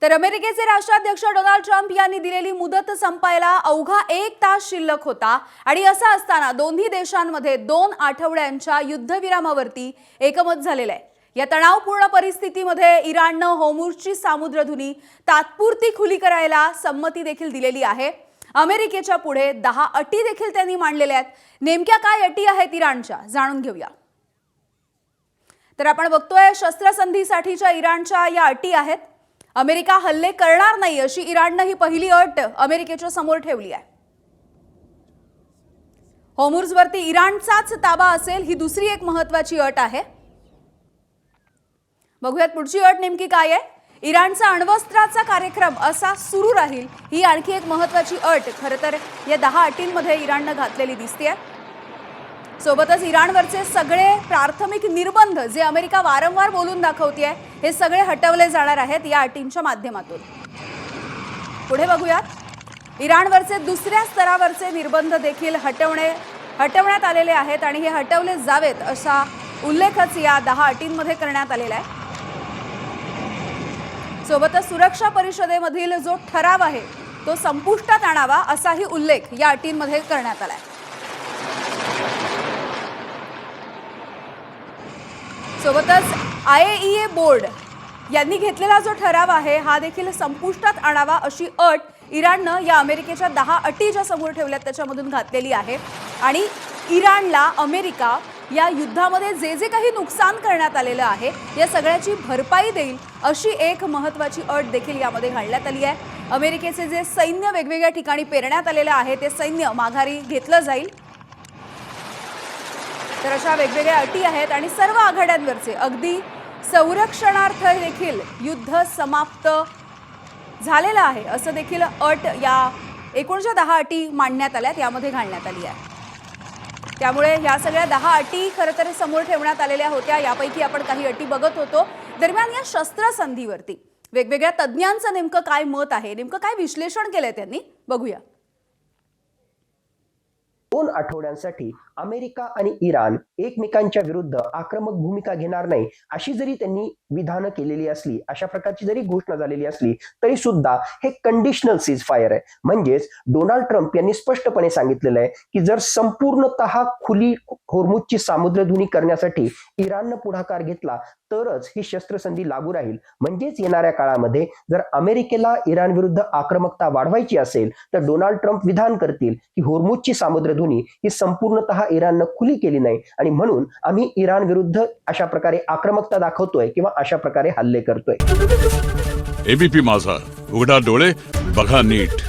तर अमेरिकेचे राष्ट्राध्यक्ष डोनाल्ड ट्रम्प यांनी दिलेली मुदत संपायला अवघा 1 तास शिल्लक होता आणि असं असताना दोन्ही देशांमध्ये 2 आठवड्यांच्या युद्धविरामावरती एकमत झालेलं आहे। या तणावपूर्ण परिस्थितीमध्ये इराणनं होर्मुझची सामुद्रधुनी तात्पुरती खुली करायला संमती देखील दिलेली आहे। अमेरिकेच्या पुढे 10 अटी देखील त्यांनी मांडलेल्या आहेत। नेमक्या काय अटी आहेत इराणच्या जाणून घेऊया। तर आपण बघतोय शस्त्रसंधीसाठीच्या इराणच्या या अटी आहेत। अमेरिका हल्ले करणार नाही अशी इराणने ही पहिली अट अमेरिकेच्या समोर ठेवली आहे। होर्मुझवरती इराणचाच ताबा असेल ही दुसरी एक महत्त्वाची अट आहे। बघूयात पुढची अट नेमकी काय आहे। इराणचा अण्वस्त्राचा कार्यक्रम असा सुरू राहील ही आणखी एक महत्त्वाची अट खरं तर या 10 अटींमध्ये इराणने घातलेली दिसते। सोबतच इराणवरचे सगळे प्राथमिक निर्बंध जे अमेरिका वारंवार बोलून दाखवते हे सगळे हटवले जाणार आहेत या अटींच्या माध्यमातून। पुढे बघूयात इराणवरचे दुसऱ्या स्तरावरचे निर्बंध देखील हटवण्यात आलेले आहेत आणि हे हटवले जावेत असा उल्लेखच या 10 अटींमध्ये करण्यात आलेला आहे। सोबतच सुरक्षा परिषदेमधील जो ठराव आहे तो संपुष्टात आणावा असाही उल्लेख या अटींमध्ये करण्यात आला आहे। सोबतच IAEA बोर्ड यांनी घेतलेला जो ठराव आहे हा देखील संपुष्टात आणावा अशी अट इराणनं या अमेरिकेच्या 10 अटी ज्या समोर ठेवल्यात त्याच्यामधून घातलेली आहे। आणि इराणला अमेरिका या युद्धामध्ये जे जे काही नुकसान करण्यात आलेलं आहे या सगळ्याची भरपाई देईल अशी एक महत्त्वाची अट देखील यामध्ये घालण्यात आली आहे। अमेरिकेचे जे सैन्य वेगवेगळ्या ठिकाणी पेरण्यात आलेलं आहे ते सैन्य माघारी घेतलं जाईल। तर अशा वेगवेगळ्या अटी आहेत आणि सर्व आघाड्यांवरचे अगदी संरक्षणार्थ देखील युद्ध समाप्त झालेलं आहे असं देखील अट या एकूणच्या 10 अटी मांडण्यात आल्यात यामध्ये घालण्यात आली आहे। त्यामुळे या सगळ्या 10 अटी खरं तर समोर ठेवण्यात आलेल्या होत्या। यापैकी आपण काही अटी बघत होतो। दरम्यान या शस्त्रसंधीवरती वेगवेगळ्या तज्ञांचं नेमकं काय मत आहे, नेमकं काय विश्लेषण केलंय त्यांनी बघूया। 2 आठवड्यांसाठी अमेरिका आणि इराण एकमेकांच्या विरुद्ध आक्रमक भूमिका घेणार नाही अशी जरी त्यांनी विधानं केलेली असली, अशा प्रकारची जरी घोषणा झालेली असली तरी सुद्धा हे कंडिशनल सीज फायर आहे। म्हणजेच डोनाल्ड ट्रम्प यांनी स्पष्टपणे सांगितलेलं आहे की जर संपूर्णतः खुली होर्मुझची सामुद्रधुनी करण्यासाठी इराणनं पुढाकार घेतला तरच ही शस्त्रसंधी लागू राहील। म्हणजेच येणाऱ्या काळामध्ये जर अमेरिकेला इराण विरुद्ध आक्रमकता वाढवायची असेल तर डोनाल्ड ट्रम्प विधान करतील की होर्मुझची सामुद्रधुनी ही संपूर्णतः इराणनं खुली केली नाही आणि म्हणून आम्ही इराण विरुद्ध अशा प्रकारे आक्रमकता दाखवतोय किंवा अशा प्रकारे हल्ले करतोय। एबीपी माझा, उघडा डोळे बघा नीट।